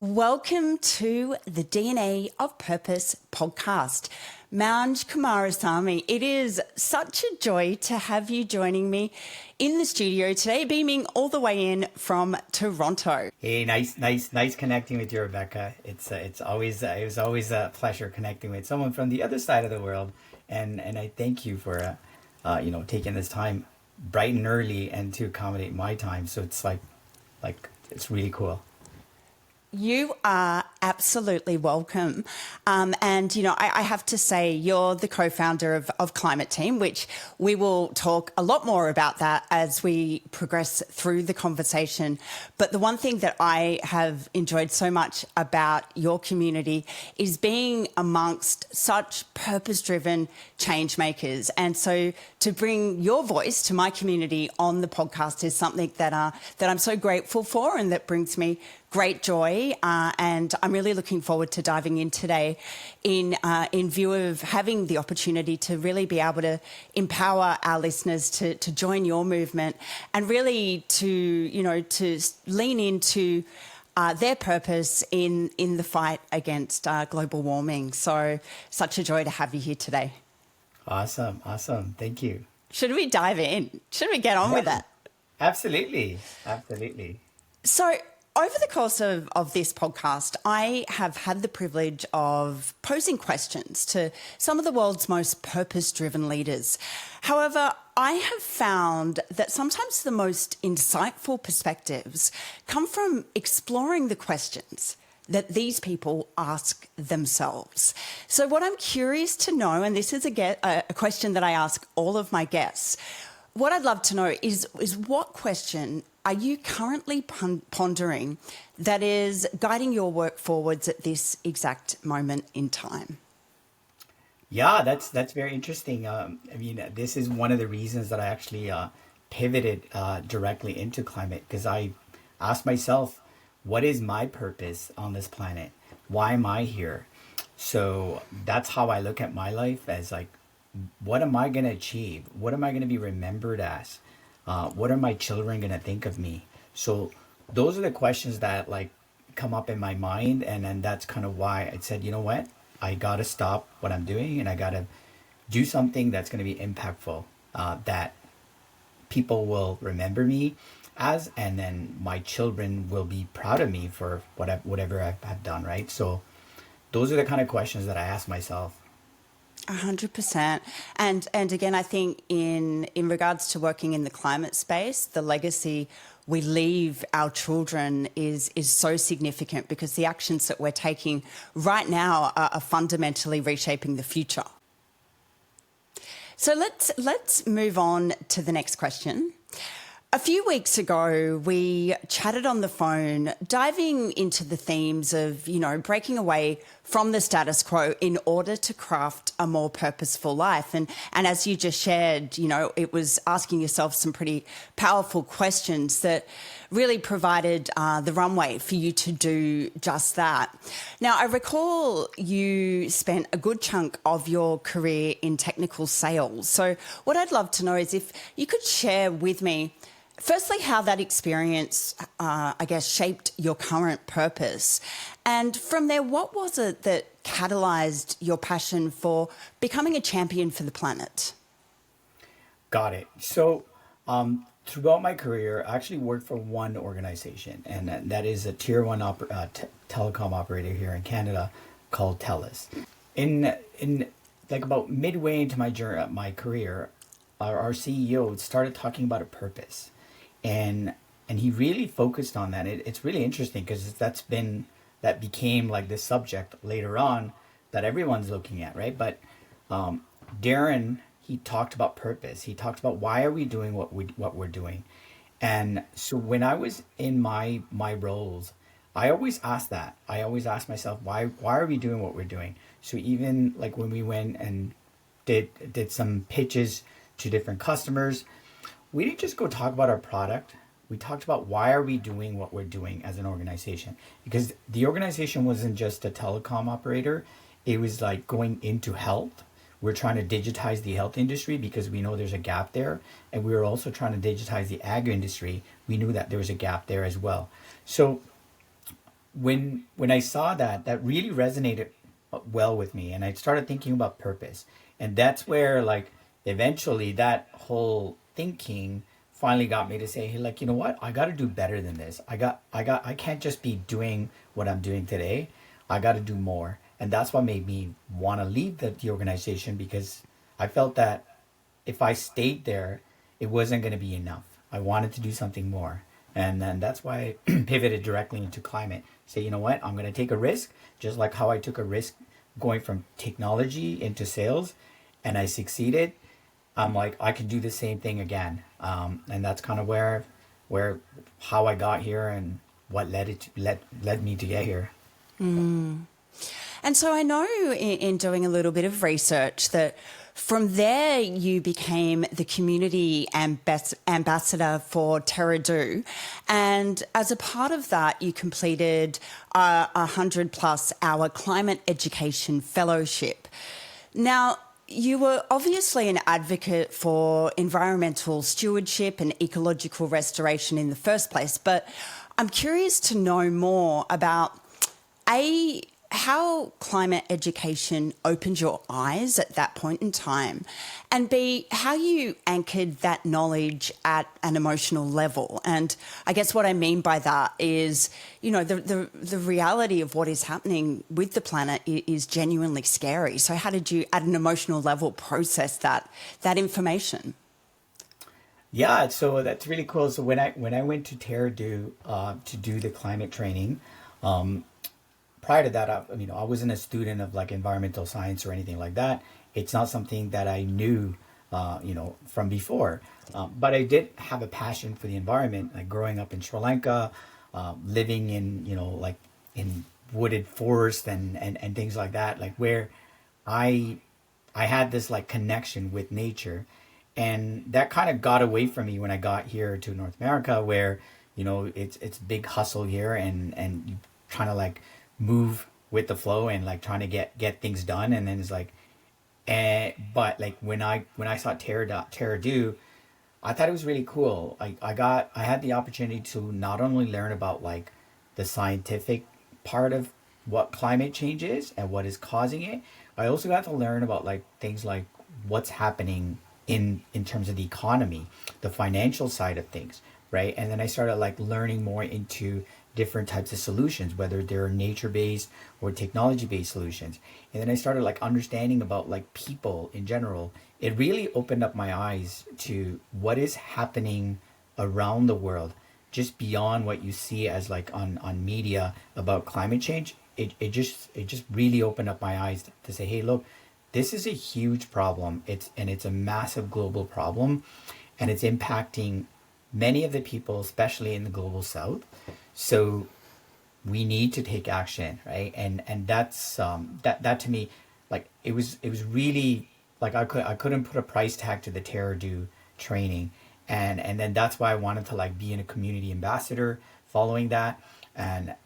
Welcome to the DNA of Purpose podcast. Manj Kumarasamy, it is such a joy to have you joining me in the studio today, beaming all the way in from Toronto. Hey, nice connecting with you, Rebecca. It was always a pleasure connecting with someone from the other side of the world, and I thank you for taking this time bright and early and to accommodate my time. So it's like it's really cool. You are absolutely welcome. I have to say, you're the co-founder of Climate Team, which we will talk a lot more about that as we progress through the conversation. But the one thing that I have enjoyed so much about your community is being amongst such purpose-driven change makers. And so to bring your voice to my community on the podcast is something that I'm so grateful for, and that brings me great joy, and I'm really looking forward to diving in today in view of having the opportunity to really be able to empower our listeners to join your movement and really to lean into their purpose in the fight against global warming. So such a joy to have you here today. Awesome. Thank you. Should we dive in? Should we get on with it? Absolutely. So over the course of this podcast, I have had the privilege of posing questions to some of the world's most purpose-driven leaders. However, I have found that sometimes the most insightful perspectives come from exploring the questions that these people ask themselves. So what I'm curious to know, and this is a question that I ask all of my guests, what I'd love to know is what question are you currently pondering that is guiding your work forwards at this exact moment in time? Yeah, that's very interesting. This is one of the reasons that I actually pivoted directly into climate, because I asked myself, what is my purpose on this planet? Why am I here? So that's how I look at my life, as like, what am I going to achieve? What am I going to be remembered as? What are my children going to think of me? So those are the questions that come up in my mind. And then that's kind of why I said, you know what? I got to stop what I'm doing, and I got to do something that's going to be impactful, that people will remember me as, and then my children will be proud of me for whatever I've done, right? So those are the kind of questions that I ask myself. 100%. And again, I think in regards to working in the climate space, the legacy we leave our children is so significant, because the actions that we're taking right now are fundamentally reshaping the future. So let's move on to the next question. A few weeks ago, we chatted on the phone, diving into the themes of, breaking away from the status quo in order to craft a more purposeful life. And as you just shared, it was asking yourself some pretty powerful questions that really provided the runway for you to do just that. Now, I recall you spent a good chunk of your career in technical sales. So what I'd love to know is if you could share with me, firstly, how that experience, shaped your current purpose. And from there, what was it that catalyzed your passion for becoming a champion for the planet? Got it. So throughout my career, I actually worked for one organization, and that is a tier one telecom operator here in Canada called TELUS. In about midway into my career, our CEO started talking about a purpose. And he really focused on that. It's really interesting, because that became like this subject later on that everyone's looking at, right? But Darren, he talked about purpose. He talked about why are we doing what we're doing. And so when I was in my roles, I always asked that. I always asked myself, why are we doing what we're doing? So even like when we went and did some pitches to different customers, we didn't just go talk about our product. We talked about why are we doing what we're doing as an organization, because the organization wasn't just a telecom operator. It was like going into health. We're trying to digitize the health industry because we know there's a gap there. And we were also trying to digitize the ag industry. We knew that there was a gap there as well. So when I saw that, that really resonated well with me, and I started thinking about purpose, and that's where like eventually that whole thinking finally got me to say, hey, like, you know what, I got to do better than this. I can't just be doing what I'm doing today. I got to do more, and that's what made me want to leave the organization, because I felt that if I stayed there, it wasn't going to be enough. I wanted to do something more. And then that's why I pivoted directly into climate. Say, you know what, I'm going to take a risk, just like how I took a risk going from technology into sales and I succeeded. I'm like, I can do the same thing again. And that's kind of where, how I got here and what led me to get here. And so I know in doing a little bit of research that from there you became the community ambassador for Terradu. And as a part of that, you completed a 100+ hour climate education fellowship. Now, you were obviously an advocate for environmental stewardship and ecological restoration in the first place, but I'm curious to know more about A, how climate education opened your eyes at that point in time, and B, how you anchored that knowledge at an emotional level. And I guess what I mean by that is, you know, the reality of what is happening with the planet is genuinely scary. So how did you, at an emotional level, process that information? Yeah, so that's really cool. So when I went to Terradu to do the climate training, prior to that, I wasn't a student of like environmental science or anything like that. It's not something that I knew, from before. But I did have a passion for the environment, like growing up in Sri Lanka, living in, like in wooded forest and things like that, like where I I had this like connection with nature, and that kind of got away from me when I got here to North America, where it's big hustle here, and you trying to like move with the flow and like trying to get things done, and then it's like, but like when I saw Terra I thought it was really cool. I had the opportunity to not only learn about like the scientific part of what climate change is and what is causing it. I also got to learn about like things like what's happening in terms of the economy, the financial side of things, right? And then I started like learning more into different types of solutions, whether they're nature based or technology based solutions. And then I started like understanding about like people in general. It really opened up my eyes to what is happening around the world, just beyond what you see as like on media about climate change. It just really opened up my eyes to say, hey, look, this is a huge problem. It's a massive global problem, and it's impacting many of the people, especially in the global south. So we need to take action, right? And that's that to me, like it was really like I couldn't put a price tag to the Terra Do training, and then that's why I wanted to like be in a community ambassador following that. And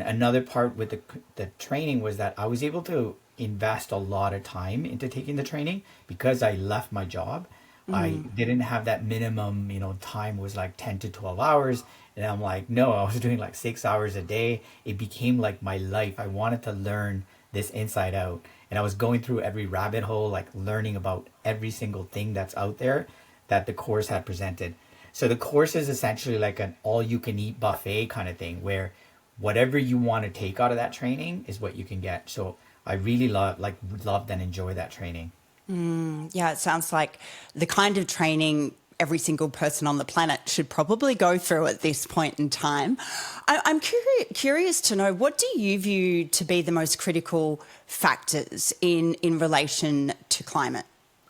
another part with the training was that I was able to invest a lot of time into taking the training because I left my job. I didn't have that minimum, time was like 10 to 12 hours. And I'm like, no, I was doing like 6 hours a day. It became like my life. I wanted to learn this inside out. And I was going through every rabbit hole, like learning about every single thing that's out there that the course had presented. So the course is essentially like an all you can eat buffet kind of thing where whatever you want to take out of that training is what you can get. So I really loved and enjoyed that training. Yeah, it sounds like the kind of training every single person on the planet should probably go through at this point in time. I'm curious to know, what do you view to be the most critical factors in relation to climate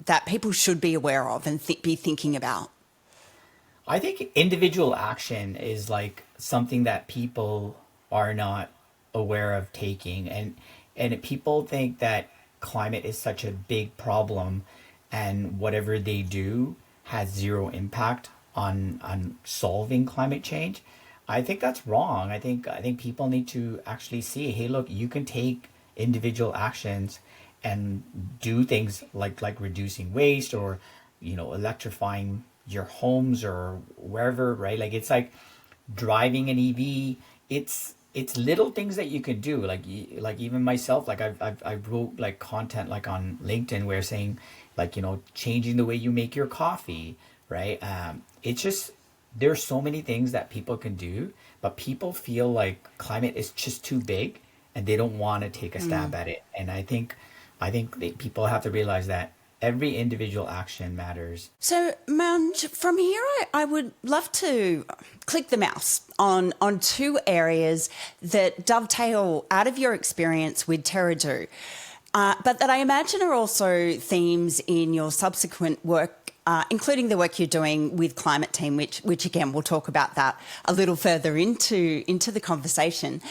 that people should be aware of and be thinking about? I think individual action is like something that people are not aware of taking, and people think that climate is such a big problem and whatever they do has zero impact on solving climate change. I think that's wrong. I think people need to actually see, hey, look, you can take individual actions and do things like reducing waste, or electrifying your homes or wherever, right? Like it's like driving an EV. it's little things that you can do. Like like even myself, like I wrote like content like on LinkedIn where saying like changing the way you make your coffee, right? It's just there's so many things that people can do, but people feel like climate is just too big and they don't want to take a stab at it. And I think that people have to realize that every individual action matters. So, Manj, from here, I would love to click the mouse on two areas that dovetail out of your experience with Terradu, but that I imagine are also themes in your subsequent work, including the work you're doing with Climate Team, which again, we'll talk about that a little further into the conversation.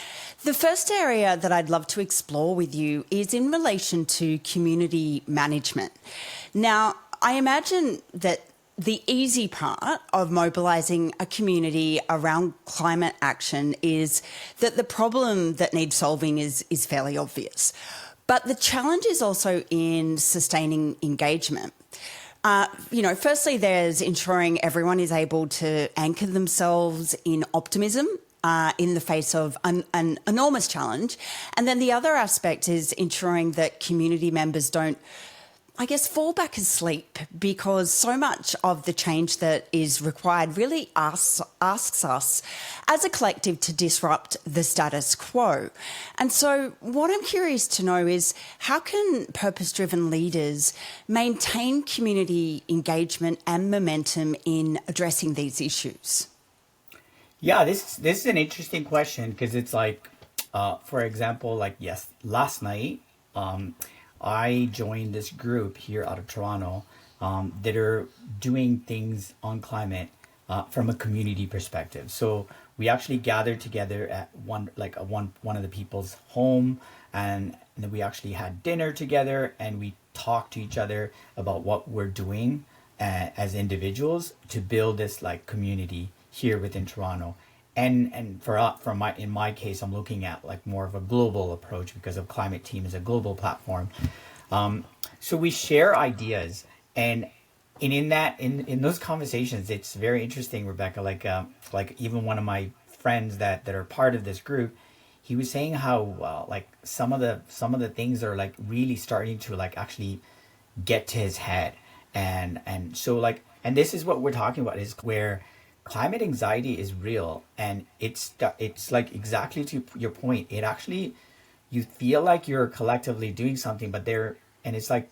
The first area that I'd love to explore with you is in relation to community management. Now, I imagine that the easy part of mobilising a community around climate action is that the problem that needs solving is fairly obvious. But the challenge is also in sustaining engagement. Firstly, there's ensuring everyone is able to anchor themselves in optimism in the face of an enormous challenge. And then the other aspect is ensuring that community members don't, I guess, fall back asleep, because so much of the change that is required really asks us as a collective to disrupt the status quo. And so what I'm curious to know is, how can purpose-driven leaders maintain community engagement and momentum in addressing these issues? Yeah, this is an interesting question because it's like, for example, like yes, last night, I joined this group here out of Toronto that are doing things on climate from a community perspective. So we actually gathered together at one of the people's home, and then we actually had dinner together, and we talked to each other about what we're doing as individuals to build this like community here within Toronto. And in my case, I'm looking at like more of a global approach because of Climate Team is a global platform. So we share ideas, and in those conversations, it's very interesting, Rebecca. Like even one of my friends that are part of this group, he was saying how like some of the things are like really starting to like actually get to his head, and so like, and this is what we're talking about, is where climate anxiety is real, and it's like exactly to your point. It actually, you feel like you're collectively doing something, but and it's like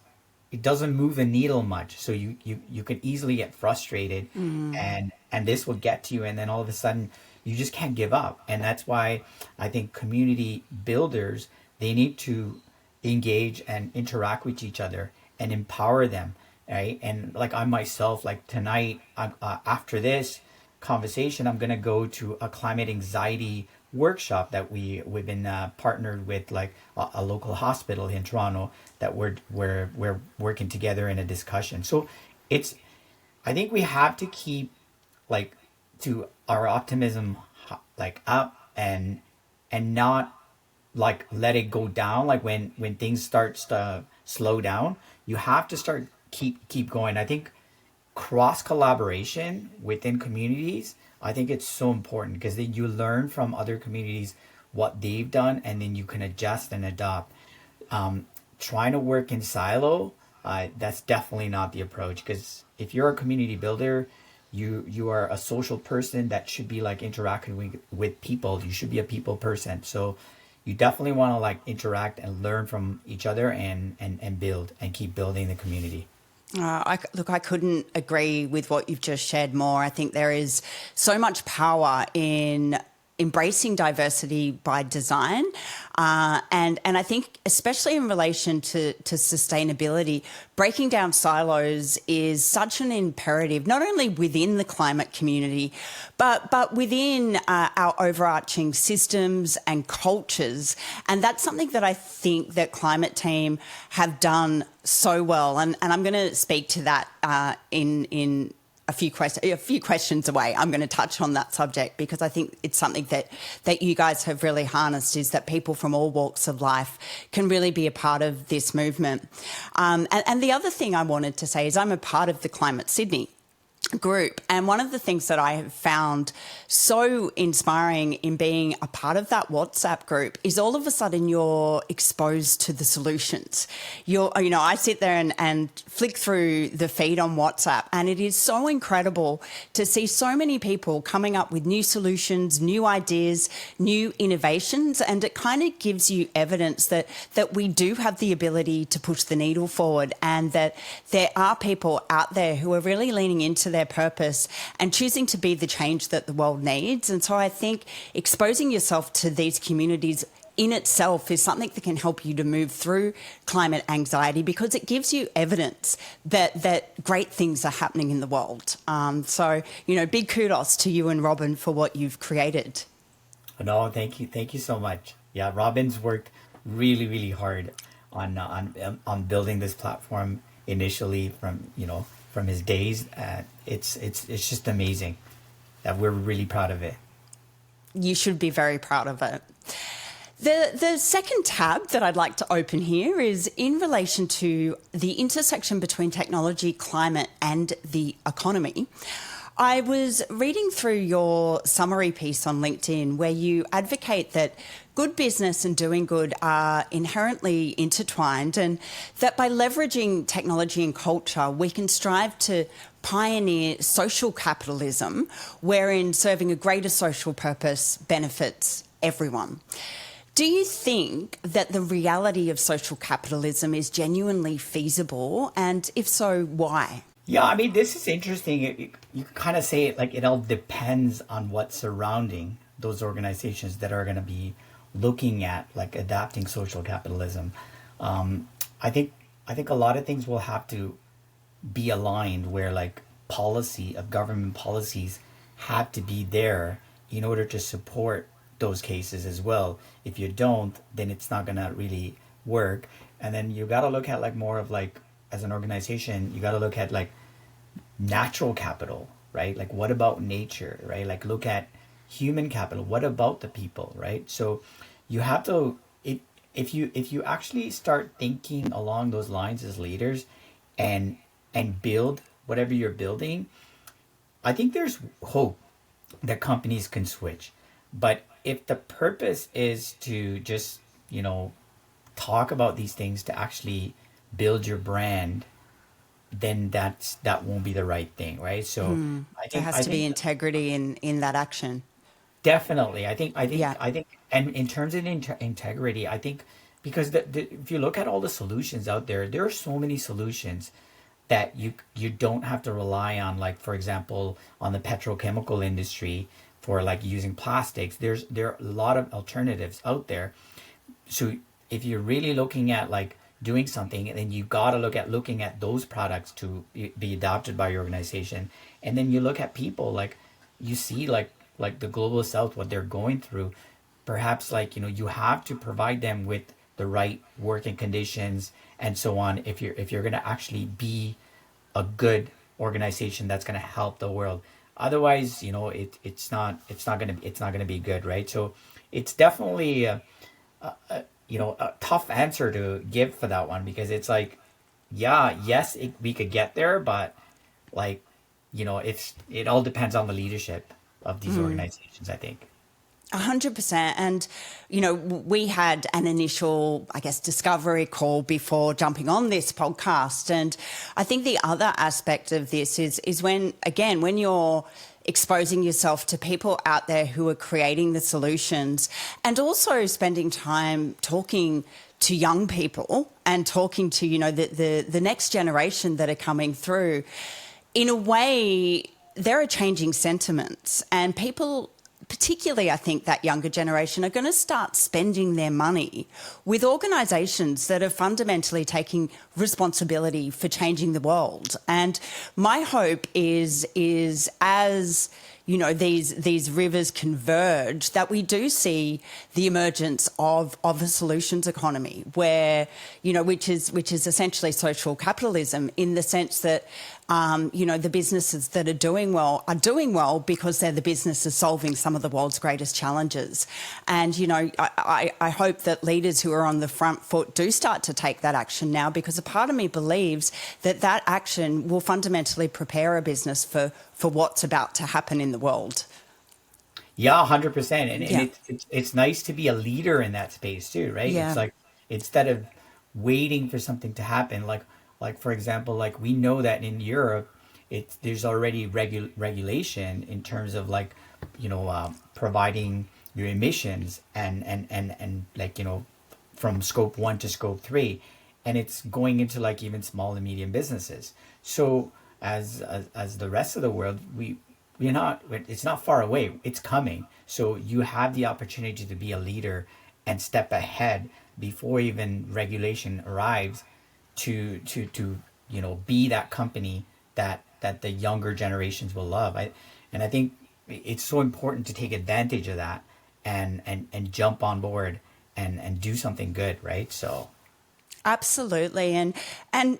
it doesn't move the needle much, so you can easily get frustrated, and this will get to you, and then all of a sudden you just can't give up. And that's why I think community builders, they need to engage and interact with each other and empower them, right? And like I myself, like tonight, after this conversation, I'm gonna go to a climate anxiety workshop that we've been partnered with like a local hospital in Toronto, that we're working together in a discussion. So I think we have to keep like to our optimism like up, and not like let it go down. Like when things start to slow down, you have to start keep going. I think cross collaboration within communities, I think it's so important, because then you learn from other communities what they've done, and then you can adjust and adopt. Trying to work in silo, that's definitely not the approach, because if you're a community builder, you are a social person that should be like interacting with people. You should be a people person. So you definitely want to like interact and learn from each other, and build and keep building the community. I couldn't agree with what you've just shared more. I think there is so much power in embracing diversity by design. And I think especially in relation to sustainability, breaking down silos is such an imperative, not only within the climate community, but within our overarching systems and cultures. And that's something that I think that Climate Team have done so well. And I'm going to speak to that in a few questions away. I'm going to touch on that subject, because I think it's something that you guys have really harnessed, is that people from all walks of life can really be a part of this movement. And the other thing I wanted to say is I'm a part of the Climate Sydney. group. And one of the things that I have found so inspiring in being a part of that WhatsApp group is all of a sudden you're exposed to the solutions. I sit there and flick through the feed on WhatsApp, and it is so incredible to see so many people coming up with new solutions, new ideas, new innovations, and it kind of gives you evidence that we do have the ability to push the needle forward, and that there are people out there who are really leaning into their purpose and choosing to be the change that the world needs. And so I think exposing yourself to these communities in itself is something that can help you to move through climate anxiety, because it gives you evidence that great things are happening in the world. So, big kudos to you and Robin for what you've created. No, thank you so much. Yeah, Robin's worked really, really hard on building this platform initially from his days. It's just amazing that we're really proud of it. You should be very proud of it. The second tab that I'd like to open here is in relation to the intersection between technology, climate, and the economy. I was reading through your summary piece on LinkedIn where you advocate that good business and doing good are inherently intertwined, and that by leveraging technology and culture, we can strive to pioneer social capitalism, wherein serving a greater social purpose benefits everyone. Do you think that the reality of social capitalism is genuinely feasible? And if so, why? Yeah, I mean, this is interesting. You kind of say it like it all depends on what's surrounding those organizations that are going to be looking at like adapting social capitalism. I think a lot of things will have to be aligned where like policy of government policies have to be there in order to support those cases as well. If you don't, then it's not going to really work. And then you got to look at like more of like, as an organization, you got to look at like natural capital, right? Like what about nature, right? Like look at human capital. What about the people, right? So you have to, if you actually start thinking along those lines as leaders and build whatever you're building, I think there's hope that companies can switch. But if the purpose is to just, talk about these things to actually build your brand, then that won't be the right thing, right? So There has to be integrity in that action. definitely, Yeah. I think, and in terms of integrity, I think because if you look at all the solutions out there, there are so many solutions that you don't have to rely on, like for example, on the petrochemical industry for like using plastics. There are a lot of alternatives out there. So if you're really looking at like doing something, then you got to looking at those products to be adopted by your organization. And then you look at people, like you see like the global south, what they're going through. Perhaps like you have to provide them with the right working conditions and so on if you're going to actually be a good organization that's going to help the world. Otherwise, it's not going to be good, right? So it's definitely a tough answer to give for that one, because it's like, yeah, yes, we could get there, but like, it all depends on the leadership of these organizations, I think. 100%. And, we had an initial, I guess, discovery call before jumping on this podcast. And I think the other aspect of this is when you're exposing yourself to people out there who are creating the solutions, and also spending time talking to young people and talking to, the next generation that are coming through. In a way, there are changing sentiments, and people, particularly I think that younger generation, are going to start spending their money with organisations that are fundamentally taking responsibility for changing the world. And my hope is as these rivers converge, that we do see the emergence of a solutions economy where, which is essentially social capitalism, in the sense that, the businesses that are doing well because they're the businesses solving some of the world's greatest challenges. And, I hope that leaders who are on the front foot do start to take that action now, because a part of me believes that action will fundamentally prepare a business for what's about to happen in the world. Yeah, 100%. And, Yeah. it's nice to be a leader in that space too, right? It's Yeah. like, instead of waiting for something to happen, like for example, like we know that in Europe, there's already regulation in terms of like, providing your emissions and like, from scope 1 to scope 3, and it's going into like even small and medium businesses. So as the rest of the world, we're not, it's not far away, it's coming. So you have the opportunity to be a leader and step ahead before even regulation arrives, to be that company that the younger generations will love. I think it's so important to take advantage of that, and jump on board and do something good, right? So Absolutely. And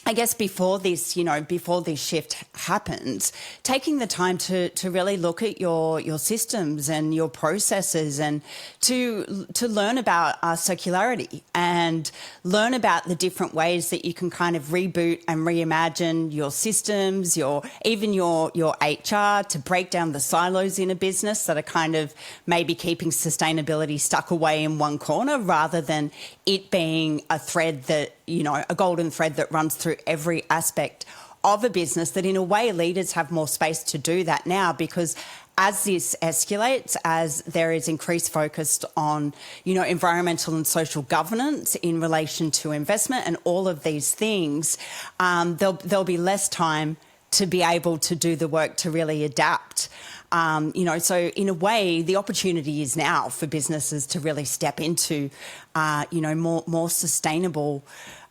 I guess before this shift happens, taking the time to really look at your systems and your processes, and to learn about circularity, and learn about the different ways that you can kind of reboot and reimagine your systems, even your HR, to break down the silos in a business that are kind of maybe keeping sustainability stuck away in one corner, rather than it being a thread that, a golden thread that runs through every aspect of a business. That in a way, leaders have more space to do that now, because as this escalates, as there is increased focus on, environmental and social governance in relation to investment and all of these things, there'll be less time to be able to do the work to really adapt. So in a way, the opportunity is now for businesses to really step into, more sustainable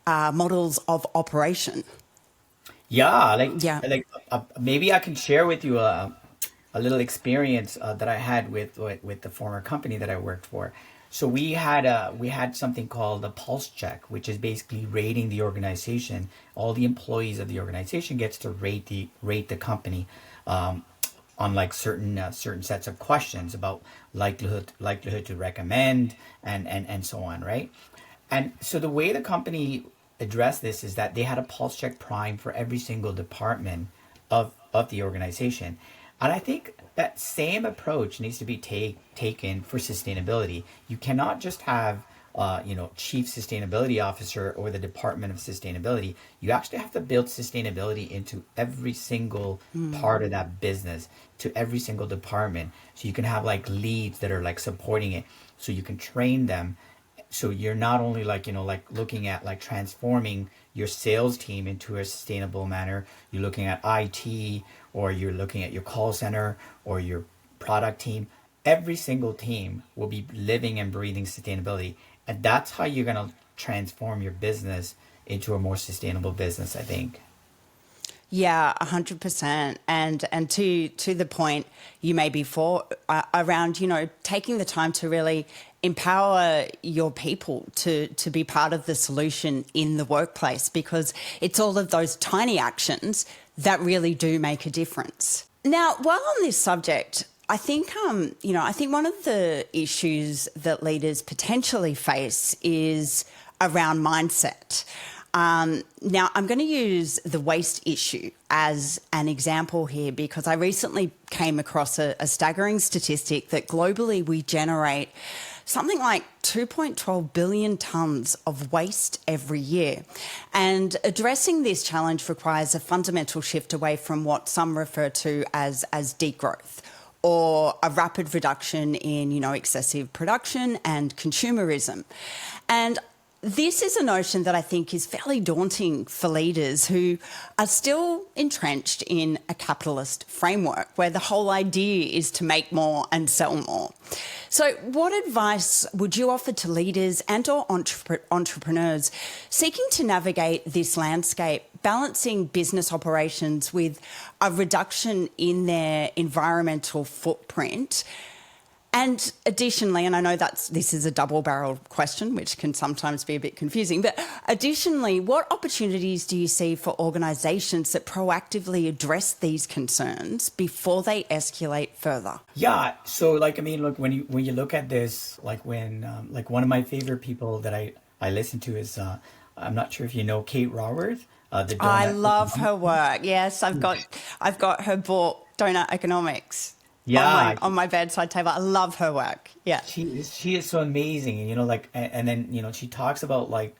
models of operation. yeah, Yeah. maybe I can share with you a little experience that I had with the former company that I worked for. So we had something called a pulse check, which is basically rating the organization. All the employees of the organization gets to rate the company, um, on like certain sets of questions about likelihood to recommend, and so on, right? And so the way the company addressed this is that they had a pulse check prime for every single department of the organization. And I think that same approach needs to be taken for sustainability. You cannot just have, chief sustainability officer or the department of sustainability. You actually have to build sustainability into every single part of that business, to every single department. So you can have like leads that are like supporting it. So you can train them. So you're not only like, like looking at like transforming your sales team into a sustainable manner, you're looking at IT, or you're looking at your call center or your product team. Every single team will be living and breathing sustainability. And that's how you're going to transform your business into a more sustainable business, I think. Yeah, 100%. And to the point you made before, around, taking the time to really empower your people to be part of the solution in the workplace, because it's all of those tiny actions that really do make a difference. Now, while on this subject, I think, I think one of the issues that leaders potentially face is around mindset. Now, I'm going to use the waste issue as an example here, because I recently came across a staggering statistic that globally we generate something like 2.12 billion tonnes of waste every year. And addressing this challenge requires a fundamental shift away from what some refer to as degrowth, or a rapid reduction in, excessive production and consumerism. And this is a notion that I think is fairly daunting for leaders who are still entrenched in a capitalist framework where the whole idea is to make more and sell more. So what advice would you offer to leaders and or entrepreneurs seeking to navigate this landscape, balancing business operations with a reduction in their environmental footprint? And additionally, and I know this is a double-barreled question, which can sometimes be a bit confusing, but additionally, what opportunities do you see for organisations that proactively address these concerns before they escalate further? Yeah. So like, I mean, look, when you look at this, like when, like one of my favorite people that I listen to is, I'm not sure if you know Kate Raworth, the I donut love economics. her work. Yes, I've got her book, Donut Economics, Yeah, on my bedside table. I love her work. Yeah. she is so amazing, and like, and then she talks about like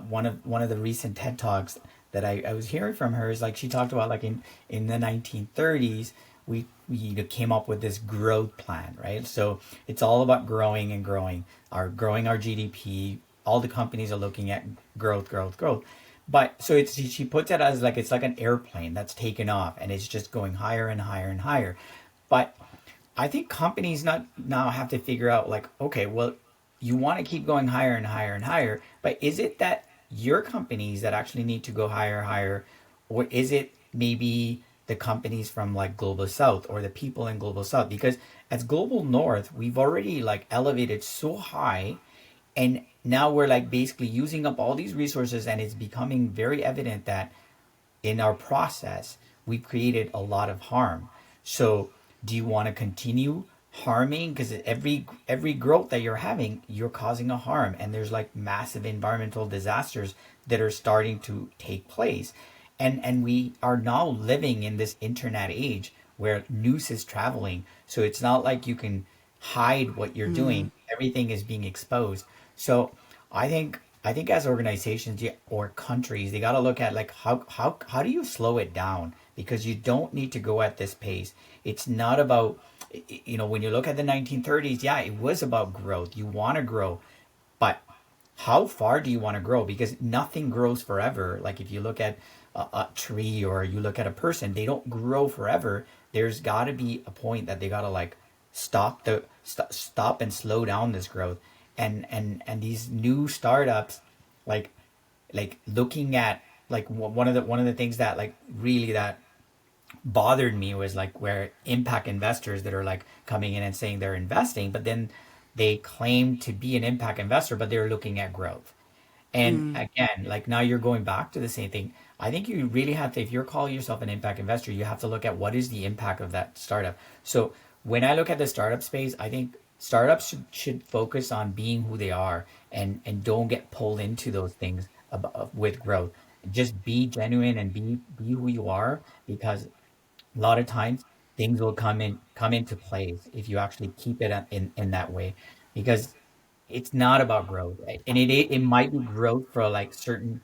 one of the recent TED talks that I was hearing from her is like she talked about like in the 1930s we came up with this growth plan, right? So it's all about growing and growing our GDP. All the companies are looking at growth. But so she puts it as like it's like an airplane that's taken off and it's just going higher and higher and higher. But I think companies not now have to figure out like, okay, well, you want to keep going higher and higher and higher, but is it that your companies that actually need to go higher, higher, or is it maybe the companies from like Global South or the people in Global South? Because as Global North, we've already like elevated so high, and now we're like basically using up all these resources, and it's becoming very evident that in our process, we've created a lot of harm. So, do you want to continue harming? Because every growth that you're having, you're causing a harm, and there's like massive environmental disasters that are starting to take place, and we are now living in this internet age where news is traveling. So it's not like you can hide what you're doing. Everything is being exposed. So I think as organizations or countries, they got to look at like how do you slow it down, because you don't need to go at this pace. It's not about when you look at the 1930s, yeah, it was about growth. You want to grow, but how far do you want to grow? Because nothing grows forever. Like if you look at a tree or you look at a person, they don't grow forever. There's got to be a point that they got to like stop and slow down this growth. And these new startups, like looking at like one of the things that like really that bothered me was like where impact investors that are like coming in and saying they're investing, but then they claim to be an impact investor, but they're looking at growth. And again, like now you're going back to the same thing. I think you really have to, if you're calling yourself an impact investor, you have to look at what is the impact of that startup. So when I look at the startup space, I think startups should focus on being who they are, and don't get pulled into those things with growth. Just be genuine and be who you are, because a lot of times things will come into place if you actually keep it in that way, because it's not about growth, right? And it might be growth for like certain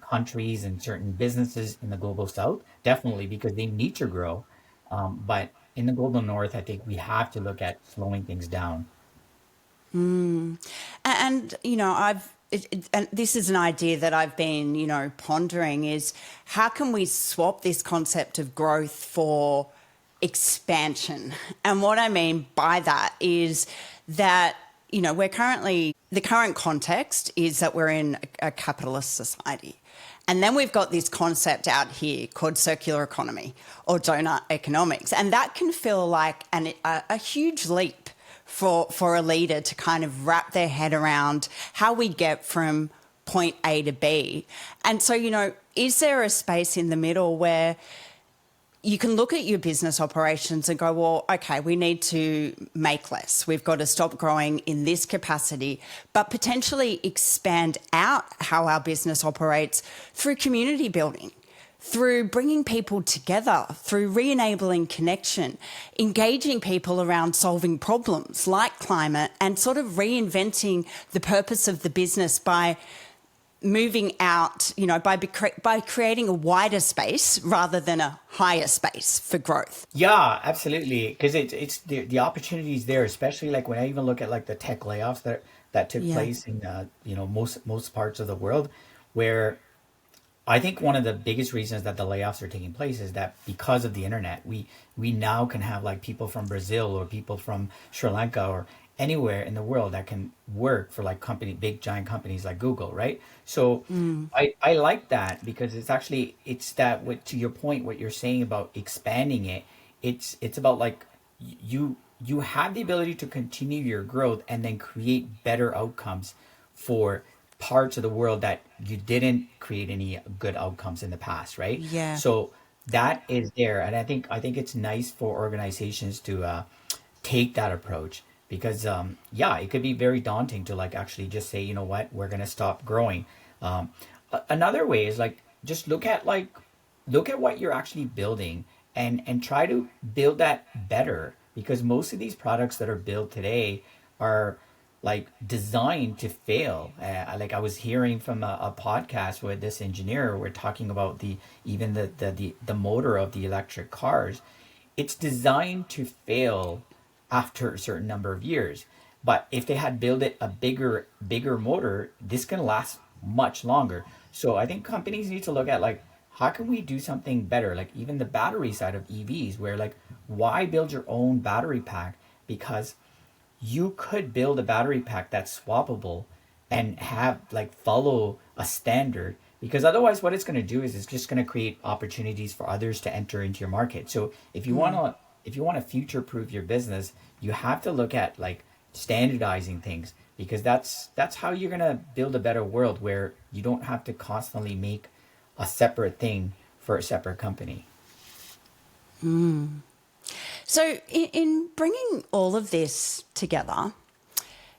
countries and certain businesses in the global south, definitely, because they need to grow. But in the global north, I think we have to look at slowing things down. And and this is an idea that I've been, pondering is how can we swap this concept of growth for expansion? And what I mean by that is that, the current context is that we're in a capitalist society. And then we've got this concept out here called circular economy or donut economics. And that can feel like a huge leap for a leader to kind of wrap their head around how we get from point A to B. And so, is there a space in the middle where you can look at your business operations and go, well, okay, we need to make less. We've got to stop growing in this capacity, but potentially expand out how our business operates through community building, through bringing people together, through re-enabling connection, engaging people around solving problems like climate, and sort of reinventing the purpose of the business by moving out, by creating a wider space rather than a higher space for growth. Yeah, absolutely. Because it's the opportunities there, especially like when I even look at like the tech layoffs that took Yeah. place in most parts of the world, where I think one of the biggest reasons that the layoffs are taking place is that because of the internet, we now can have like people from Brazil or people from Sri Lanka or anywhere in the world that can work for like big giant companies like Google, right? So I like that because it's that what to your point, what you're saying about expanding it, it's about like you have the ability to continue your growth and then create better outcomes for parts of the world that you didn't create any good outcomes in the past, right? Yeah. So that is there, and I think it's nice for organizations to take that approach because yeah, it could be very daunting to like actually just say, you know what, we're gonna stop growing. Another way is like just look at what you're actually building and try to build that better because most of these products that are built today are like designed to fail. Like I was hearing from a podcast with this engineer, we're talking about the even the motor of the electric cars. It's designed to fail after a certain number of years. But if they had built it a bigger motor, this can last much longer. So I think companies need to look at like how can we do something better? Like even the battery side of EVs, where like why build your own battery pack? Because you could build a battery pack that's swappable and have like follow a standard because otherwise what it's going to do is it's just going to create opportunities for others to enter into your market. So if you want to future proof your business, you have to look at like standardizing things because that's how you're going to build a better world where you don't have to constantly make a separate thing for a separate company. So, in bringing all of this together,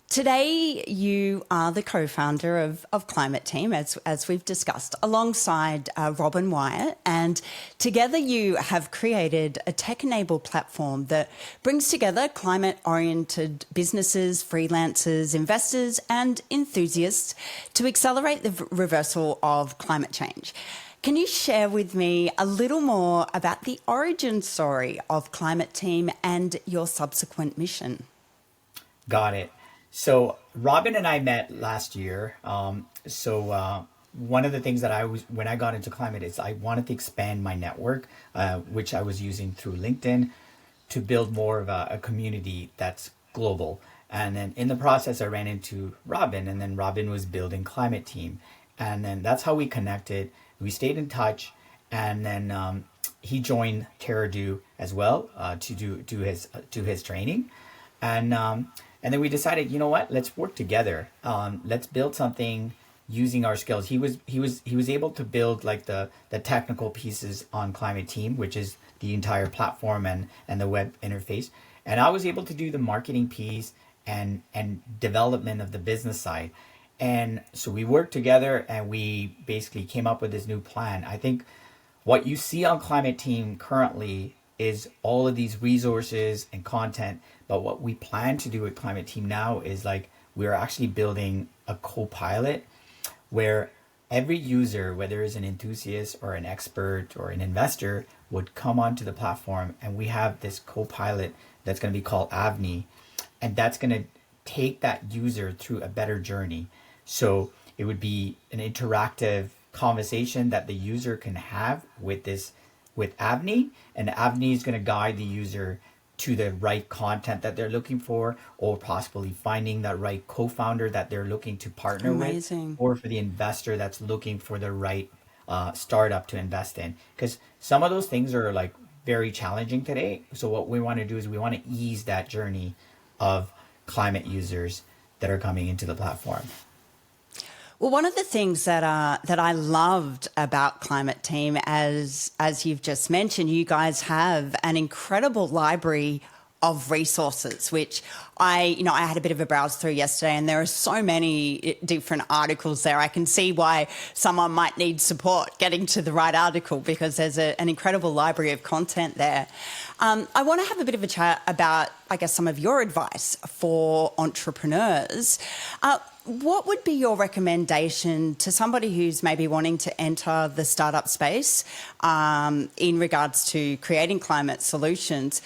today you are the co-founder of Climate Team, as we've discussed, alongside Robin Wyatt, and together you have created a tech-enabled platform that brings together climate-oriented businesses, freelancers, investors, and enthusiasts to accelerate the reversal of climate change. Can you share with me a little more about the origin story of Climate Team and your subsequent mission? Got it. So Robin and I met last year. One of the things that I was when I got into climate is I wanted to expand my network, which I was using through LinkedIn, to build more of a community that's global. And then in the process, I ran into Robin, and then Robin was building Climate Team, and then that's how we connected. We stayed in touch, and then he joined TerraDo as well to his training, and then we decided, you know what, let's work together. Let's build something using our skills. He was able to build like the technical pieces on Climate Team, which is the entire platform and the web interface, and I was able to do the marketing piece and development of the business side. And so we worked together and we basically came up with this new plan. I think what you see on Climate Team currently is all of these resources and content. But what we plan to do with Climate Team now is like we're actually building a co-pilot where every user, whether it's an enthusiast or an expert or an investor, would come onto the platform, and we have this co-pilot that's going to be called Avni, and that's going to take that user through a better journey. So it would be an interactive conversation that the user can have with Avni, and Avni is going to guide the user to the right content that they're looking for, or possibly finding that right co-founder that they're looking to partner with, Amazing. or for the investor that's looking for the right startup to invest in. Because some of those things are like very challenging today. So what we want to do is we want to ease that journey of climate users that are coming into the platform. Well, one of the things that I loved about Climate Team, as you've just mentioned, you guys have an incredible library of resources, which I had a bit of a browse through yesterday, and there are so many different articles there. I can see why someone might need support getting to the right article because there's an incredible library of content there. I want to have a bit of a chat about, I guess, some of your advice for entrepreneurs. What would be your recommendation to somebody who's maybe wanting to enter the startup space in regards to creating climate solutions?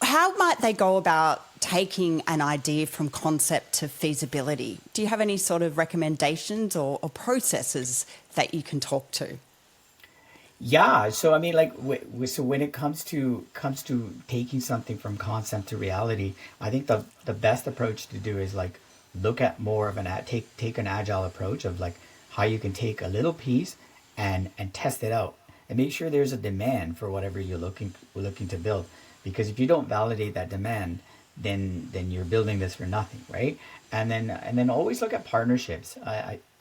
How might they go about taking an idea from concept to feasibility. Do you have any sort of recommendations or processes that you can talk to? Yeah, so I mean, like, so when it comes to taking something from concept to reality, I think the best approach to do is like look at more of take an agile approach of like how you can take a little piece and test it out and make sure there's a demand for whatever you're looking to build. Because if you don't validate that demand, then you're building this for nothing, right? And then always look at partnerships.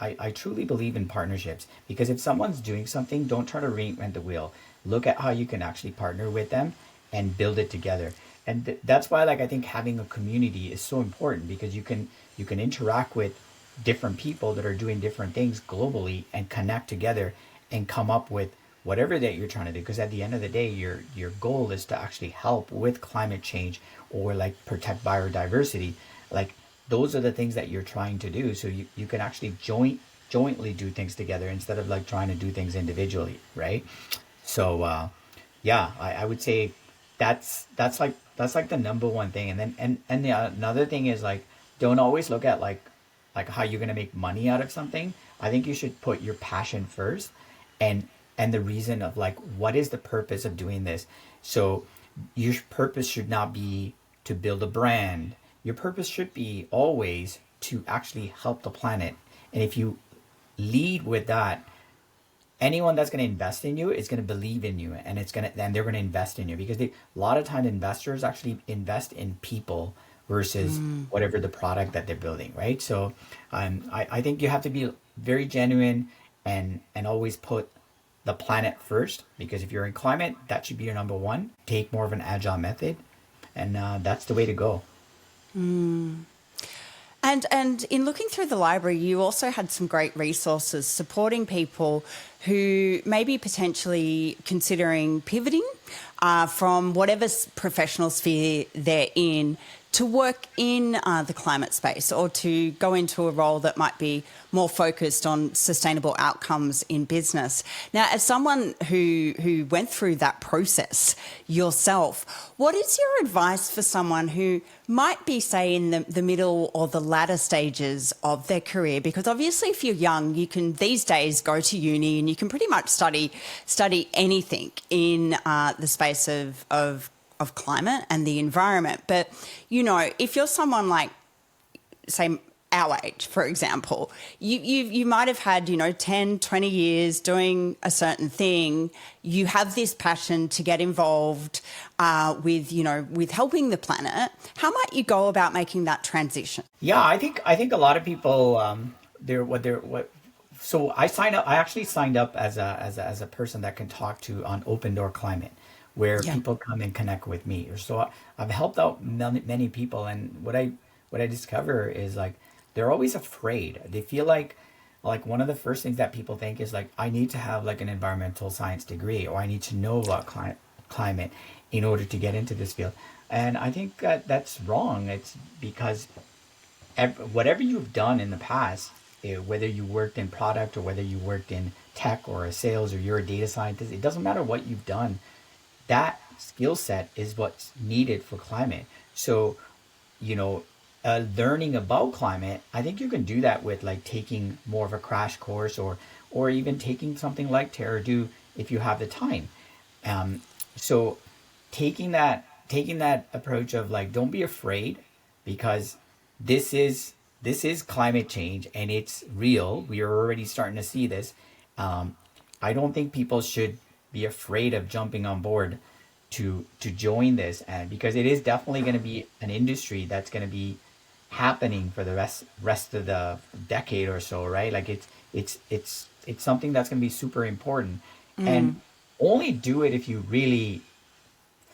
I truly believe in partnerships because if someone's doing something, don't try to reinvent the wheel. Look at how you can actually partner with them and build it together. And that's why, like, I think having a community is so important because you can interact with different people that are doing different things globally and connect together and come up with whatever that you're trying to do, because at the end of the day your goal is to actually help with climate change or like protect biodiversity. Like, those are the things that you're trying to do, so you can actually jointly do things together instead of like trying to do things individually, right? So yeah, I would say that's like the number one thing. And then and the another thing is like, don't always look at like how you're going to make money out of something. I think you should put your passion first, and the reason of like what is the purpose of doing this. So your purpose should not be to build a brand. Your purpose should be always to actually help the planet. And if you lead with that, anyone that's going to invest in you is going to believe in you, and they're going to invest in you because a lot of time investors actually invest in people versus whatever the product that they're building, right? So I think you have to be very genuine and always put the planet first, because if you're in climate, that should be your number one. Take more of an agile method, and that's the way to go. And in looking through the library, you also had some great resources supporting people who may be potentially considering pivoting from whatever professional sphere they're in to work in the climate space or to go into a role that might be more focused on sustainable outcomes in business. Now, as someone who went through that process yourself, what is your advice for someone who might be, say, in the middle or the latter stages of their career? Because obviously if you're young, you can these days go to uni and you can pretty much study anything in the space of climate and the environment. But, you know, if you're someone like, say, our age, for example, you might have had, 10, 20 years doing a certain thing. You have this passion to get involved with helping the planet. How might you go about making that transition? Yeah, I think a lot of people they're. So I actually signed up as a person that can talk to on Open Door Climate, where Yeah. people come and connect with me. So I've helped out many people, and what I discover is like they're always afraid. They feel like one of the first things that people think is like, I need to have like an environmental science degree, or I need to know about climate in order to get into this field. And I think that that's wrong. It's because whatever you've done in the past, whether you worked in product or whether you worked in tech or a sales or you're a data scientist, it doesn't matter what you've done. That skill set is what's needed for climate. So, learning about climate, I think you can do that with like taking more of a crash course, or even taking something like TerraDo if you have the time. So taking that approach of like, don't be afraid, because this is climate change and it's real. We are already starting to see this. I don't think people should be afraid of jumping on board to join this, and because it is definitely going to be an industry that's going to be happening for the rest of the decade or so, right? Like it's something that's going to be super important, and only do it if you really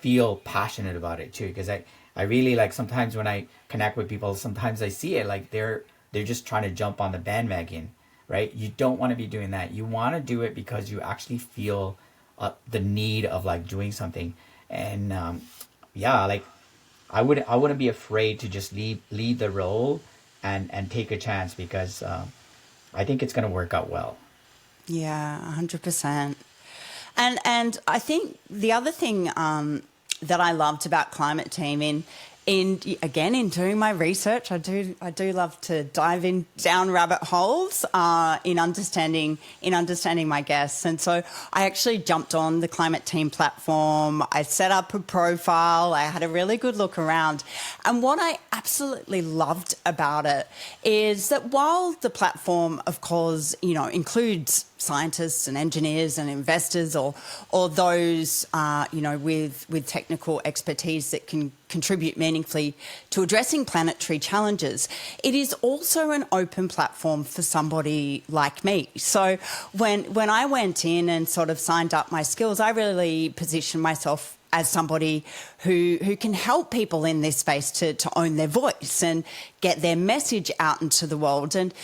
feel passionate about it too. Because I really, like, sometimes when I connect with people, sometimes I see it like they're just trying to jump on the bandwagon, right? You don't want to be doing that. You want to do it because you actually feel the need of like doing something. And yeah, like I wouldn't be afraid to just lead the role and take a chance, because I think it's going to work out well. Yeah, 100%. And I think the other thing that I loved about Climate Team in doing my research, I do love to dive in down rabbit holes in understanding my guests. And so I actually jumped on the Climate Team platform. I set up a profile. I had a really good look around. And what I absolutely loved about it is that while the platform, of course, includes scientists and engineers and investors or those with technical expertise that can contribute meaningfully to addressing planetary challenges, it is also an open platform for somebody like me. So when I went in and sort of signed up my skills, I really positioned myself as somebody who can help people in this space to own their voice and get their message out into the world. And,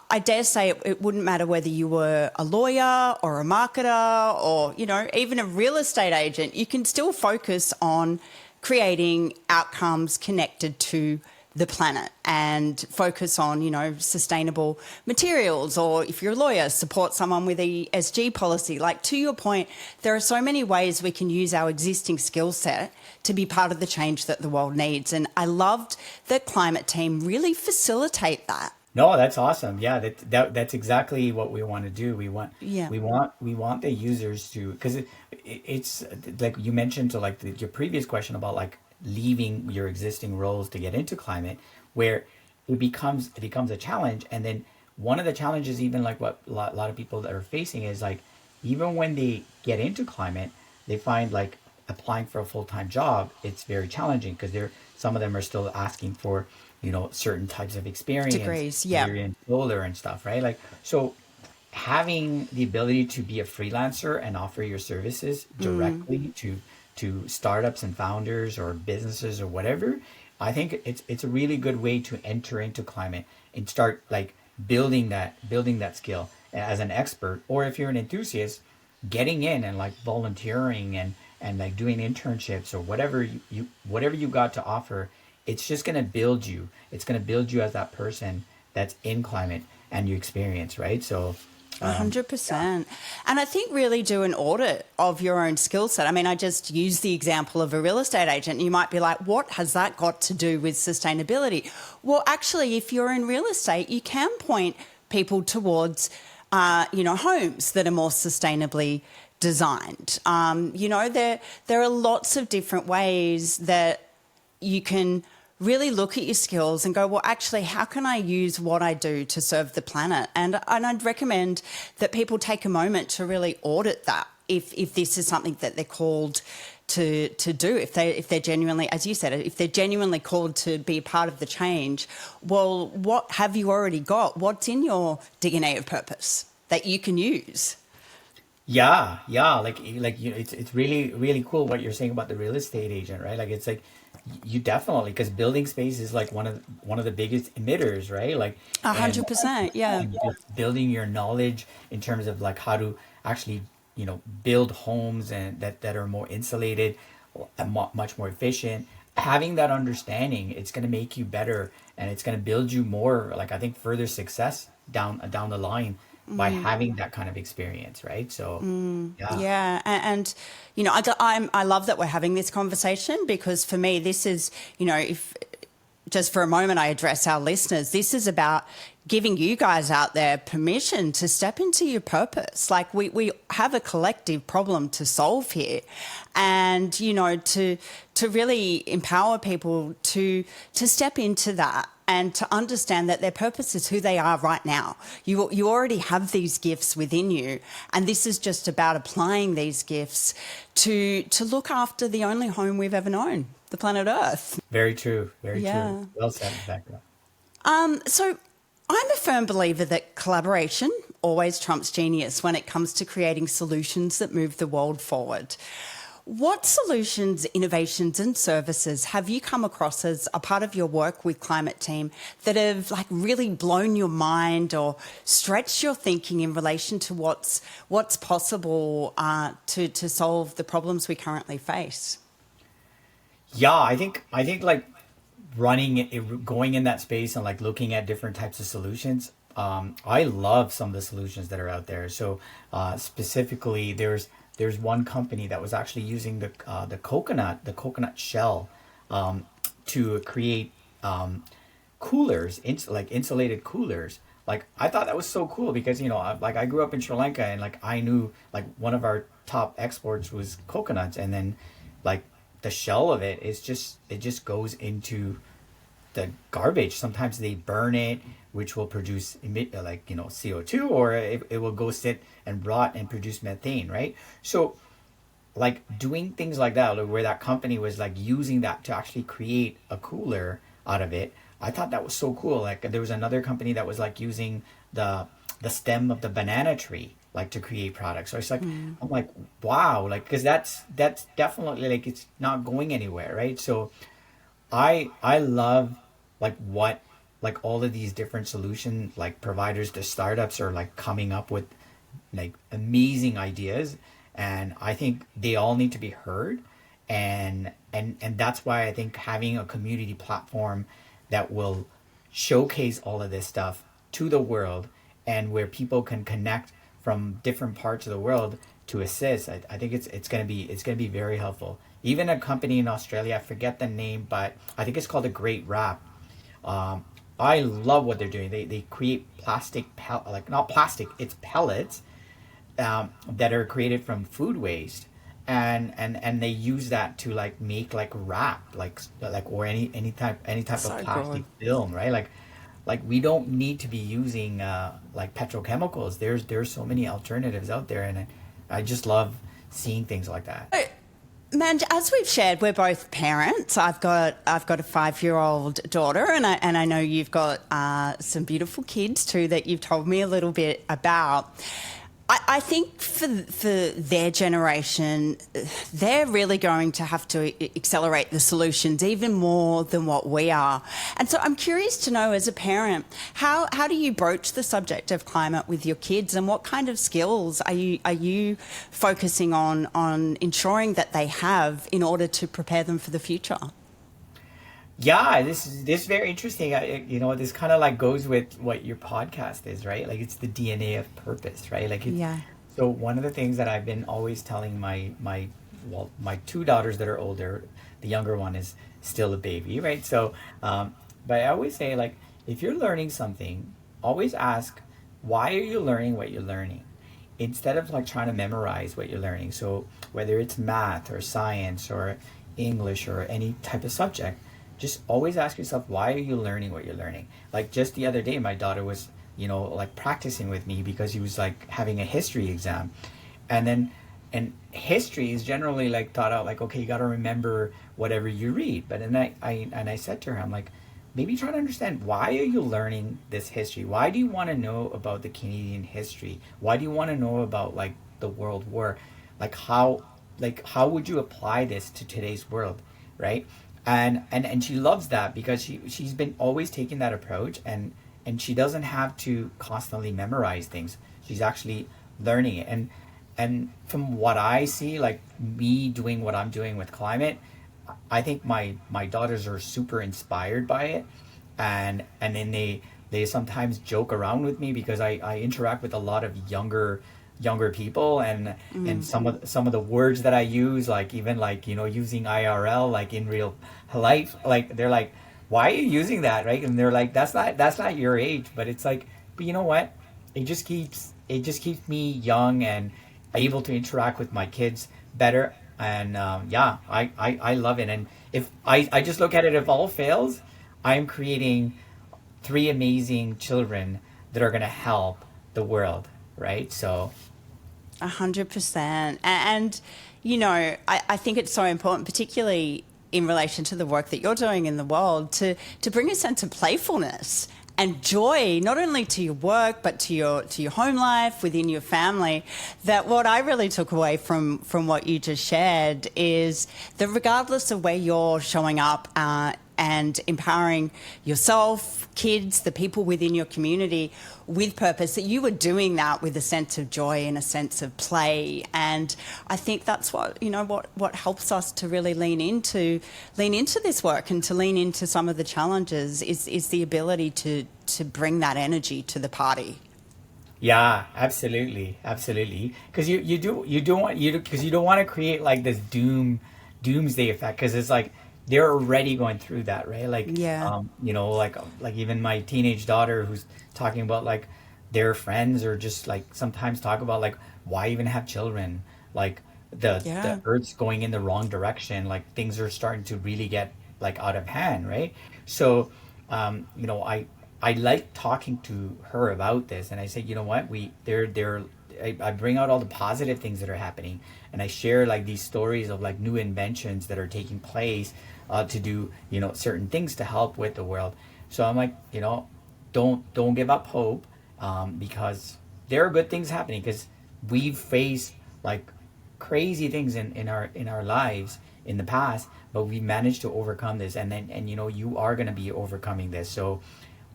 I dare say it wouldn't matter whether you were a lawyer or a marketer or, even a real estate agent, you can still focus on creating outcomes connected to the planet and focus on, sustainable materials, or if you're a lawyer, support someone with a ESG policy. Like, to your point, there are so many ways we can use our existing skill set to be part of the change that the world needs. And I loved that Climate Team really facilitate that. No, that's awesome. Yeah, that's exactly what we want to do. Yeah. We want the users to, because it's like you mentioned to like your previous question about like leaving your existing roles to get into climate, where it becomes a challenge. And then one of the challenges, even like what a lot of people that are facing, is like even when they get into climate, they find like applying for a full-time job, it's very challenging because some of them are still asking for certain types of experience, degrees, yeah, in solar and stuff, right? Like, so having the ability to be a freelancer and offer your services directly to startups and founders or businesses or whatever, I think it's a really good way to enter into climate and start like building that skill as an expert. Or if you're an enthusiast, getting in and like volunteering and like doing internships or whatever you got to offer. It's just going to build you. It's going to build you as that person that's in climate and you experience, right? So 100%. And I think really do an audit of your own skill set. I mean, I just used the example of a real estate agent. You might be like, what has that got to do with sustainability? Well, actually, if you're in real estate, you can point people towards, homes that are more sustainably designed. There are lots of different ways that you can really look at your skills and go, well, actually, how can I use what I do to serve the planet? And I'd recommend that people take a moment to really audit that if this is something that they're called to do, if they're genuinely, as you said, if they're genuinely called to be a part of the change. Well, what have you already got? What's in your DNA of purpose that you can use? yeah, like it's really really cool what you're saying about the real estate agent, right? Like it's like you definitely, because building space is like one of the biggest emitters, right? Like 100%, yeah. and just building your knowledge in terms of like how to actually build homes and that are more insulated and much more efficient. Having that understanding, it's going to make you better and it's going to build you more, like I think further success down the line by having that kind of experience, right? So Yeah, and I love that we're having this conversation, because for me, this is, if just for a moment I address our listeners, this is about giving you guys out there permission to step into your purpose. Like we have a collective problem to solve here, and to really empower people to step into that and to understand that their purpose is who they are right now. You already have these gifts within you, and this is just about applying these gifts to look after the only home we've ever known, the planet Earth. very true, very Yeah. true. Well said, Rebecca. So I'm a firm believer that collaboration always trumps genius when it comes to creating solutions that move the world forward. What solutions, innovations and services have you come across as a part of your work with Climate Team that have like really blown your mind or stretched your thinking in relation to what's possible to solve the problems we currently face? Yeah, I think like going in that space and like looking at different types of solutions. I love some of the solutions that are out there. So specifically, there's one company that was actually using the coconut shell to create coolers, like insulated coolers. Like I thought that was so cool because like I grew up in Sri Lanka and like I knew like one of our top exports was coconuts, and then like the shell of it just goes into the garbage. Sometimes they burn it, which will produce emit like CO2, or it will go sit and rot and produce methane, right? So like doing things like that, like where that company was like using that to actually create a cooler out of it. I thought that was so cool. Like there was another company that was like using the stem of the banana tree like to create products. So it's like I'm like, wow, like because that's definitely like it's not going anywhere, right? So I love like what like all of these different solution like providers, the startups are like coming up with like amazing ideas, and I think they all need to be heard. And that's why I think having a community platform that will showcase all of this stuff to the world, and where people can connect from different parts of the world to assist, I think it's gonna be very helpful. Even a company in Australia, I forget the name, but I think it's called a Great Wrap. um, I love what they're doing. They create like not plastic, it's pellets that are created from food waste, and they use that to like make like wrap, like or any type of So plastic good. film, right? Like we don't need to be using like petrochemicals. There's so many alternatives out there, and I just love seeing things like that. Man, as we've shared, we're both parents. I've got a 5-year-old daughter, and I know you've got some beautiful kids too that you've told me a little bit about. I think for their generation, they're really going to have to accelerate the solutions even more than what we are. And so I'm curious to know, as a parent, how do you broach the subject of climate with your kids, and what kind of skills are you focusing on ensuring that they have in order to prepare them for the future? Yeah, this is very interesting. This kind of like goes with what your podcast is, right? Like it's the DNA of purpose, right? Like it's Yeah. so one of the things that I've been always telling my two daughters that are older, the younger one is still a baby, right? So, but I always say like if you're learning something, always ask why are you learning what you're learning, instead of like trying to memorize what you're learning. So whether it's math or science or English or any type of subject, just always ask yourself why are you learning what you're learning. Like just the other day my daughter was like practicing with me because he was like having a history exam, and then and history is generally like thought out like, okay, you got to remember whatever you read. But then I said to her, I'm like, maybe try to understand why are you learning this history. Why do you want to know about the Canadian history? Why do you want to know about like the world war? Like how would you apply this to today's world, right? And she loves that because she's been always taking that approach, and she doesn't have to constantly memorize things. She's actually learning it. And from what I see, like me doing what I'm doing with climate, I think my daughters are super inspired by it, and then they sometimes joke around with me because I interact with a lot of younger people, and some of the words that I use, like even like using IRL like in real life, like they're like, why are you using that, right? And they're like, that's not your age. But it's like, but you know what, it just keeps me young and able to interact with my kids better. And yeah, I love it. And if I just look at it, if all fails, I'm creating three amazing children that are going to help the world, right? So 100%. And I think it's so important, particularly in relation to the work that you're doing in the world, to bring a sense of playfulness and joy, not only to your work, but to your home life, within your family. That what I really took away from what you just shared is that regardless of where you're showing up, and empowering yourself, kids, the people within your community with purpose, that you were doing that with a sense of joy and a sense of play. And I think that's what helps us to really lean into this work and to lean into some of the challenges is the ability to bring that energy to the party. yeah, absolutely, absolutely. Because you don't want to create like this doomsday effect. Because it's like they're already going through that, right? Like, Yeah. like even my teenage daughter who's talking about like their friends, or just like sometimes talk about like why even have children? Like the Yeah. earth's going in the wrong direction. Like things are starting to really get like out of hand, right? So, I like talking to her about this, and I say, you know what, I bring out all the positive things that are happening, and I share like these stories of like new inventions that are taking place to do certain things to help with the world. So I'm like, don't give up hope, because there are good things happening, because we've faced like crazy things in our lives in the past, but we managed to overcome this, and you are going to be overcoming this. So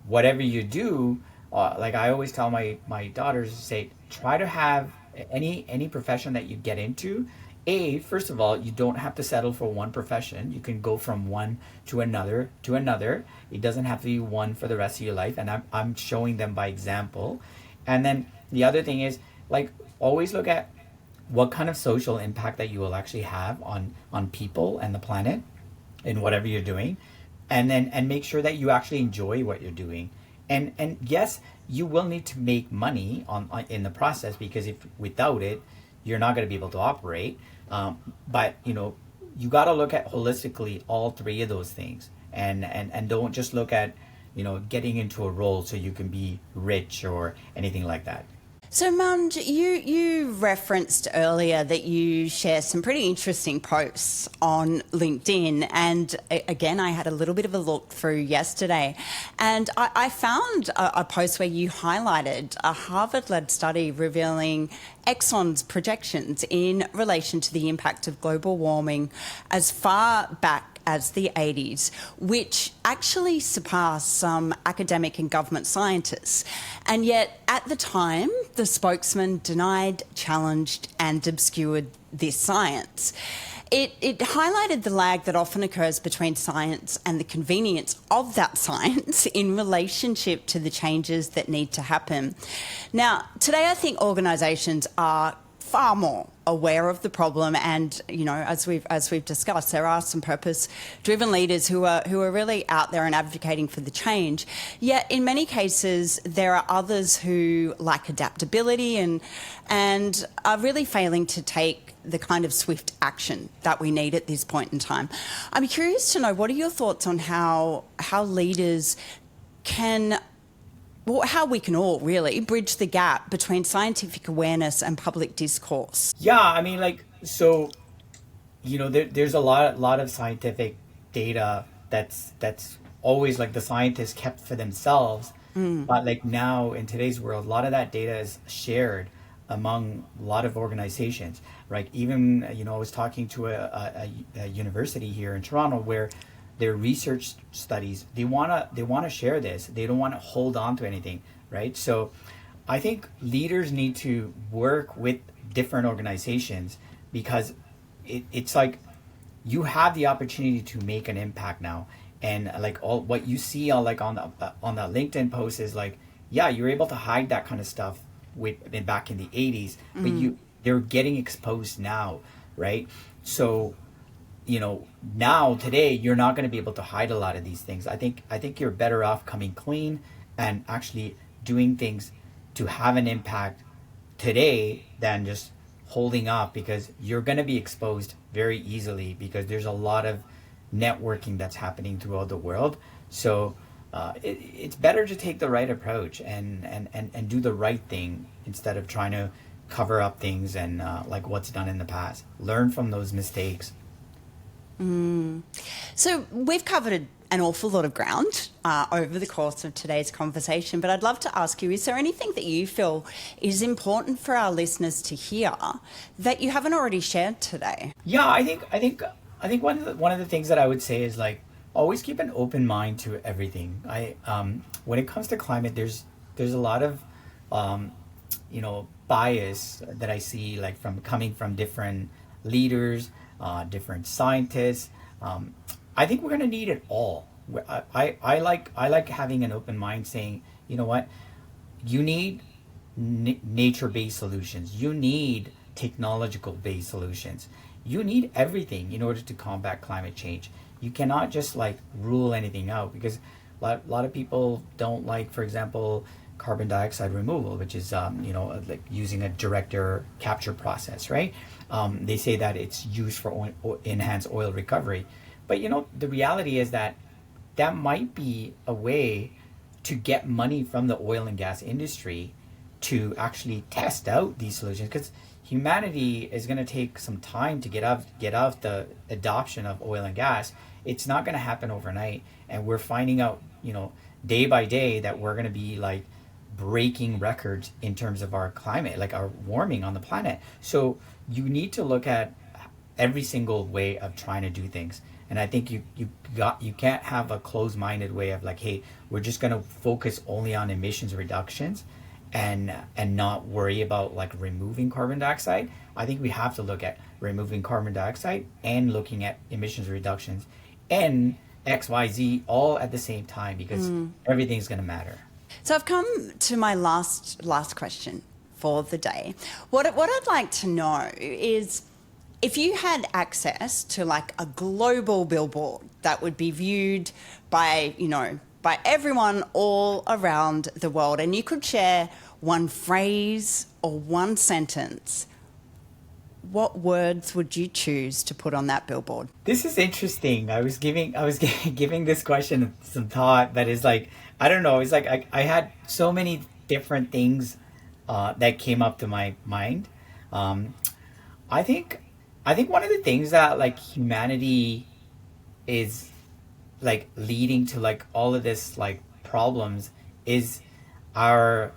whatever you do, like I always tell my daughters, say, try to have any profession that you get into. First of all, you don't have to settle for one profession. You can go from one to another to another. It doesn't have to be one for the rest of your life, and I'm showing them by example. And then the other thing is, like, always look at what kind of social impact that you will actually have on people and the planet in whatever you're doing, and make sure that you actually enjoy what you're doing. And yes, you will need to make money in the process, because if without it, you're not going to be able to operate. But you got to look at holistically all three of those things, and don't just look at getting into a role so you can be rich or anything like that. So, Mund, you referenced earlier that you share some pretty interesting posts on LinkedIn, and again, I had a little bit of a look through yesterday, and I found a post where you highlighted a Harvard-led study revealing Exxon's projections in relation to the impact of global warming as far back as the 80s, which actually surpassed some academic and government scientists. And yet, at the time, the spokesman denied, challenged, and obscured this science. It highlighted the lag that often occurs between science and the convenience of that science in relationship to the changes that need to happen. Now, today I think organisations are far more aware of the problem, and as we've discussed, there are some purpose-driven leaders who are really out there and advocating for the change. Yet in many cases there are others who lack adaptability and are really failing to take the kind of swift action that we need at this point in time. I'm curious to know, what are your thoughts on how leaders can, well, how we can all really bridge the gap between scientific awareness and public discourse? Yeah, I mean, like, so there's a lot of scientific data that's always like the scientists kept for themselves, but like now in today's world, a lot of that data is shared among a lot of organizations, right? Even I was talking to a university here in Toronto where their research studies, they wanna share this. They don't want to hold on to anything, right? So I think leaders need to work with different organizations, because it's like you have the opportunity to make an impact now. And like all what you see on like on the LinkedIn post is like, yeah, you're able to hide that kind of stuff back in the 80s, but they're getting exposed now, right? So now today you're not going to be able to hide a lot of these things. I think you're better off coming clean and actually doing things to have an impact today than just holding up, because you're going to be exposed very easily, because there's a lot of networking that's happening throughout the world. So it's better to take the right approach and do the right thing, instead of trying to cover up things and like what's done in the past. Learn from those mistakes. So we've covered an awful lot of ground over the course of today's conversation, but I'd love to ask you, is there anything that you feel is important for our listeners to hear that you haven't already shared today? Yeah, I think one of the things that I would say is like always keep an open mind to everything. When it comes to climate, there's a lot of bias that I see, like from coming from different leaders, different scientists. I think we're gonna need it all. I like having an open mind, saying, you know what, you need nature-based solutions. You need technological-based solutions. You need everything in order to combat climate change. you cannot just like rule anything out, because lot of people don't like, for example, carbon dioxide removal, which is like using a direct air capture process, right? They say that it's used for enhanced oil recovery, but the reality is that that might be a way to get money from the oil and gas industry to actually test out these solutions, because humanity is going to take some time to get off the adoption of oil and gas. It's not going to happen overnight, and we're finding out day by day that we're going to be like breaking records in terms of our climate, like our warming on the planet. So you need to look at every single way of trying to do things. And I think you can't have a closed-minded way of like, hey, we're just going to focus only on emissions reductions and not worry about like removing carbon dioxide. I think we have to look at removing carbon dioxide and looking at emissions reductions and XYZ all at the same time, because everything's going to matter. So I've come to my last question for the day. What I'd like to know is, if you had access to like a global billboard that would be viewed by everyone all around the world, and you could share one phrase or one sentence, what words would you choose to put on that billboard? This is interesting. I was giving giving this question some thought, that is like, I don't know. It's like I had so many different things that came up to my mind. I think one of the things that like humanity is like leading to like all of this like problems is our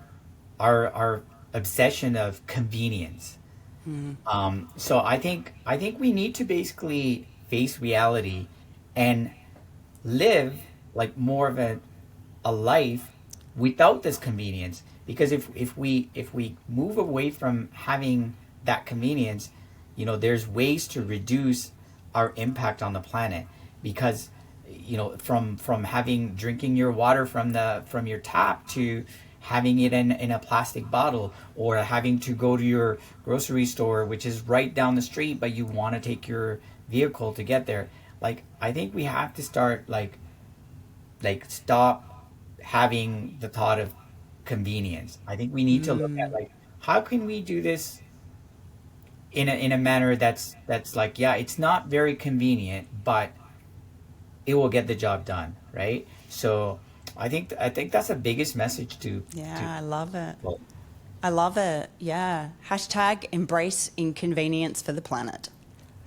obsession of convenience. So I think we need to basically face reality and live like more of a life without this convenience. Because if we move away from having that convenience, there's ways to reduce our impact on the planet. Because from drinking your water from your tap to having it in a plastic bottle, or having to go to your grocery store, which is right down the street, but you want to take your vehicle to get there. Like, I think we have to start like stop having the thought of convenience. I think we need to look at like, how can we do this in a manner that's like, yeah, it's not very convenient, but it will get the job done, right? So I think that's the biggest message to. I love it. Well, I love it. Yeah. Hashtag embrace inconvenience for the planet.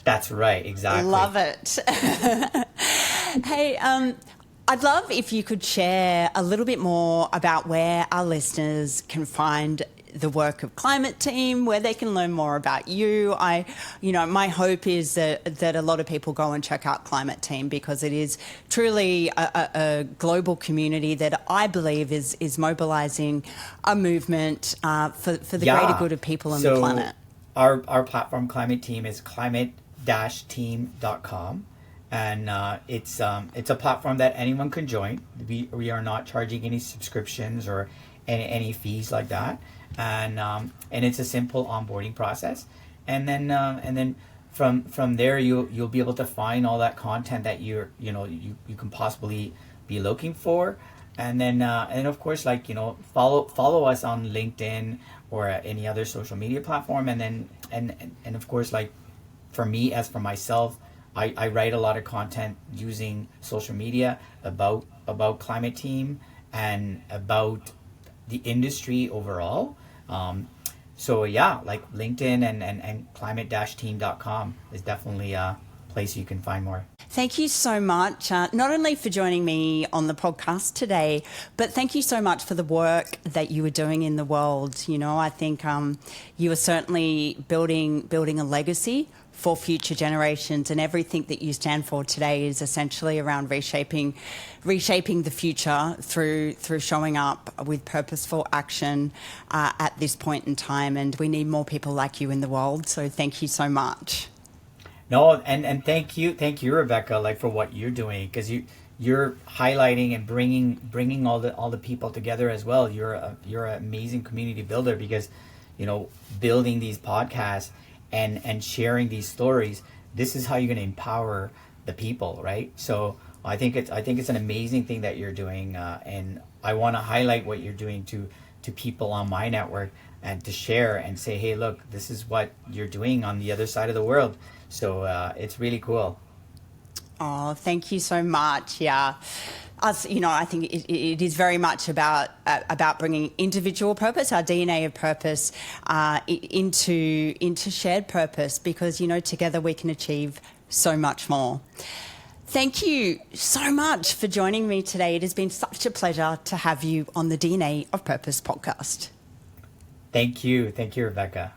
that's right, exactly. Love it. Hey, I'd love if you could share a little bit more about where our listeners can find the work of Climate Team, where they can learn more about you. My hope is that a lot of people go and check out Climate Team, because it is truly a global community that I believe is mobilizing a movement for the greater good of people and the planet. Our platform, Climate Team, is climate-team.com. And it's a platform that anyone can join. We are not charging any subscriptions or any fees like that, and it's a simple onboarding process. And then from there you'll be able to find all that content that you can possibly be looking for. And then and of course, like, follow us on LinkedIn or any other social media platform. And then and of course, like, for myself, I write a lot of content using social media about Climate Team and about the industry overall. So yeah, like LinkedIn and climate-team.com is definitely a place you can find more. Thank you so much, not only for joining me on the podcast today, but thank you so much for the work that you are doing in the world. I think you are certainly building a legacy for future generations, and everything that you stand for today is essentially around reshaping the future through showing up with purposeful action at this point in time. And we need more people like you in the world. So thank you so much. No, and thank you, Rebecca, like, for what you're doing, because you're highlighting and bringing all the people together as well. You're an amazing community builder, because building these podcasts and sharing these stories, this is how you're going to empower the people, right? So I think it's an amazing thing that you're doing, and I want to highlight what you're doing to people on my network and to share and say, hey, look, this is what you're doing on the other side of the world. So it's really cool. Oh, thank you so much. Yeah. Us, I think it is very much about bringing individual purpose, our DNA of purpose, into shared purpose, because together we can achieve so much more. Thank you so much for joining me today. It has been such a pleasure to have you on the DNA of Purpose podcast. Thank you, Rebecca.